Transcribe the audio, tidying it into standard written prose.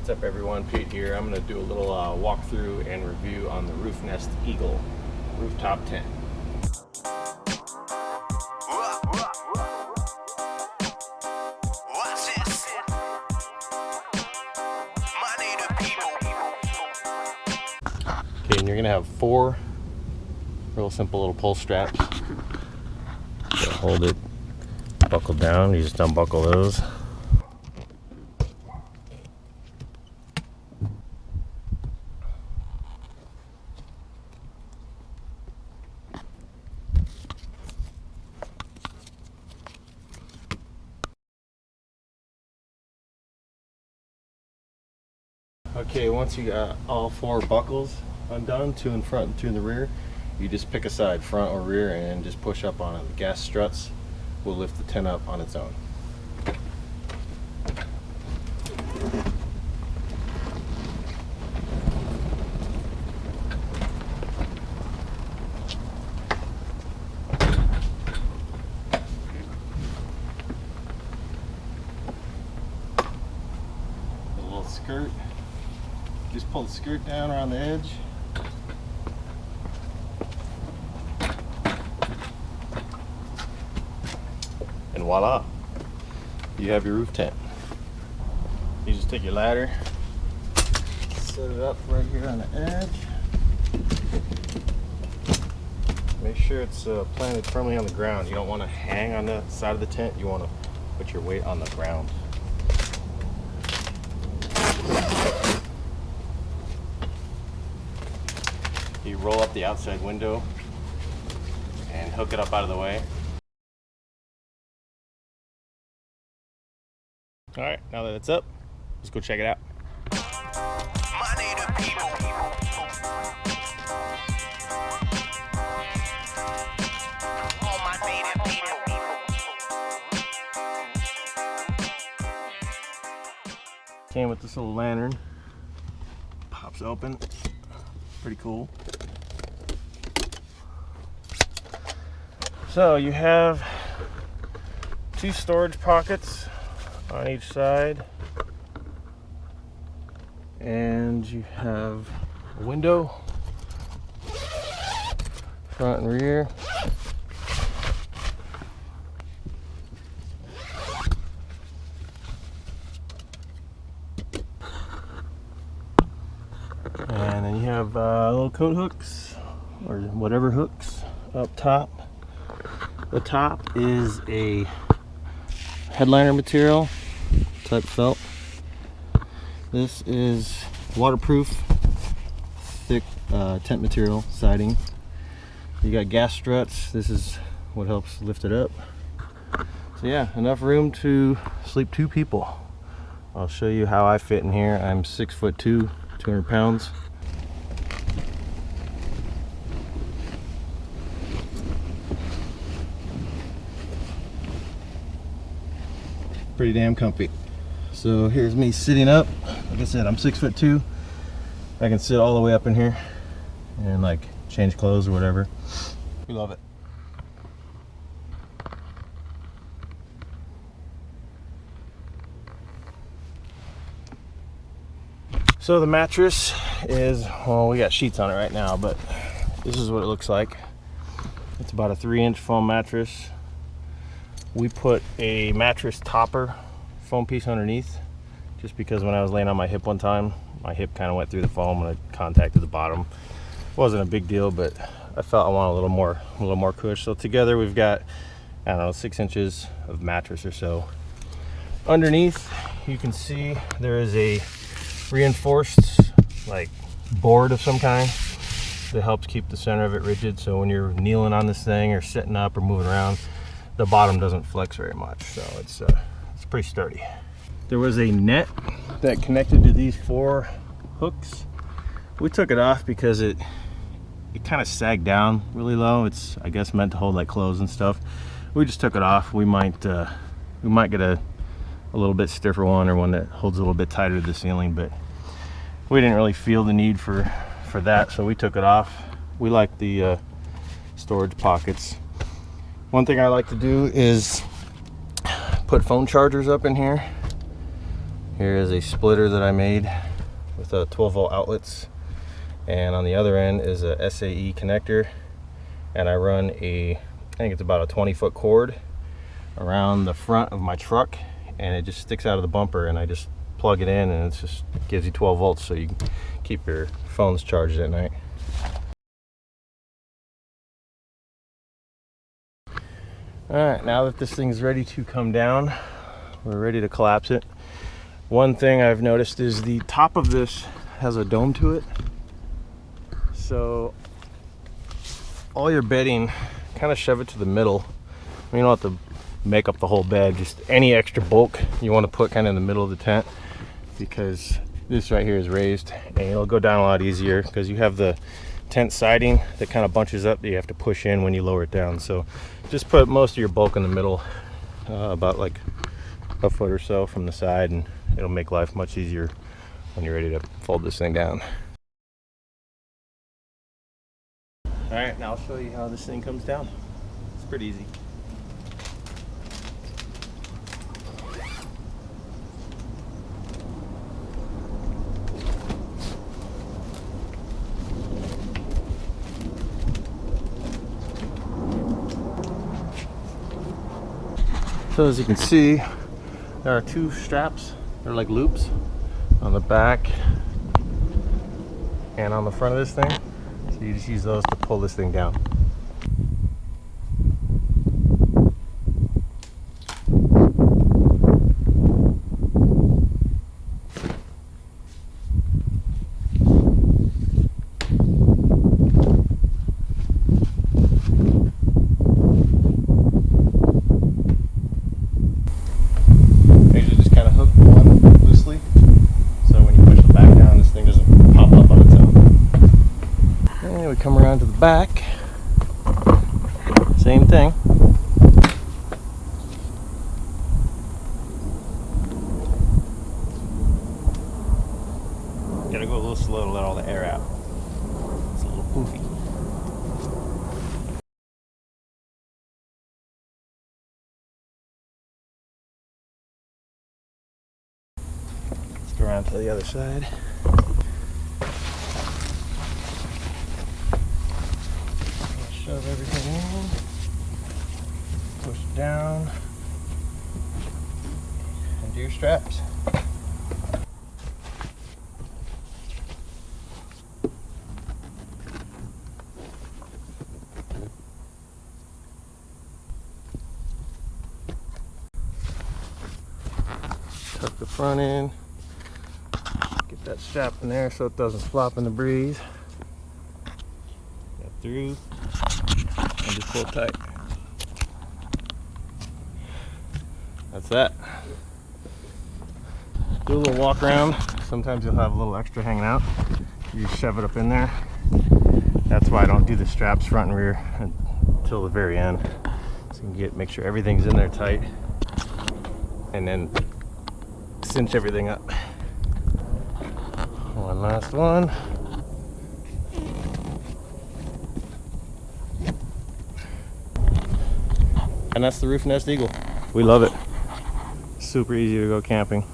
What's up everyone, Pete here. I'm going to do a little walkthrough and review on the Roofnest Eagle rooftop tent. Okay, and you're going to have 4 real simple little pull straps. So hold it buckled down, you just unbuckle those. Okay, once you got all 4 buckles undone, 2 in front and 2 in the rear, you just pick a side, front or rear, and just push up on it. The gas struts will lift the tent up on its own. A little skirt. Just pull the skirt down around the edge. And voila, you have your roof tent. You just take your ladder, set it up right here on the edge. Make sure it's planted firmly on the ground. You don't want to hang on the side of the tent. You want to put your weight on the ground. You roll up the outside window and hook it up out of the way. All right, now that it's up, let's go check it out. Came with this little lantern, pops open, pretty cool. So you have 2 storage pockets on each side, and you have a window, front and rear. And then you have little coat hooks, or whatever hooks, up top. The top is a headliner material type felt. This is waterproof, thick tent material siding. You got gas struts. This is what helps lift it up. So yeah, enough room to sleep 2 people. I'll show you how I fit in here. I'm 6'2", 200 pounds. Pretty damn comfy. So here's me sitting up. Like I said, I'm 6'2". I can sit all the way up in here and like change clothes or whatever. We love it. So the mattress is, well, we got sheets on it right now, but this is what it looks like. It's about a 3-inch foam mattress. We put a mattress topper foam piece underneath, just because when I was laying on my hip one time, my hip kind of went through the foam and I contacted the bottom. It wasn't a big deal, but I felt I wanted a little more cush. So together we've got, I don't know, 6 inches of mattress or so. Underneath, you can see there is a reinforced like board of some kind that helps keep the center of it rigid. So when you're kneeling on this thing or sitting up or moving around, the bottom doesn't flex very much, so it's pretty sturdy. There was a net that connected to these 4 hooks. We took it off because it kind of sagged down really low. It's, I guess, meant to hold like clothes and stuff. We just took it off. We might get a little bit stiffer one, or one that holds a little bit tighter to the ceiling, but we didn't really feel the need for that, so we took it off. We like the storage pockets. One thing I like to do is put phone chargers up in here, Here is a splitter that I made with 12-volt outlets, and on the other end is a SAE connector, and I run I think it's about a 20-foot cord around the front of my truck, and it just sticks out of the bumper, and I just plug it in, and it just gives you 12 volts so you can keep your phones charged at night. Alright, now that this thing's ready to come down, we're ready to collapse it. One thing I've noticed is the top of this has a dome to it, so all your bedding, kind of shove it to the middle. You don't have to make up the whole bed, just any extra bulk you want to put kind of in the middle of the tent, because this right here is raised and it'll go down a lot easier because you have the tent siding that kind of bunches up that you have to push in when you lower it down. So just put most of your bulk in the middle, about like a foot or so from the side, and it'll make life much easier when you're ready to fold this thing down. Alright, now I'll show you how this thing comes down. It's pretty easy. So as you can see, there are two straps, they're like loops on the back and on the front of this thing. So you just use those to pull this thing down. Come around to the back, same thing. Gotta go a little slow to let all the air out. It's a little poofy. Let's go around to the other side. Shove everything in, push it down, and do your straps. Tuck the front in, get that strap in there so it doesn't flop in the breeze. Get through. And just pull tight. That's that. Do a little walk around. Sometimes you'll have a little extra hanging out. You just shove it up in there. That's why I don't do the straps front and rear until the very end. So you can make sure everything's in there tight, and then cinch everything up. One last one. And that's the Roofnest Eagle. We love it. Super easy to go camping.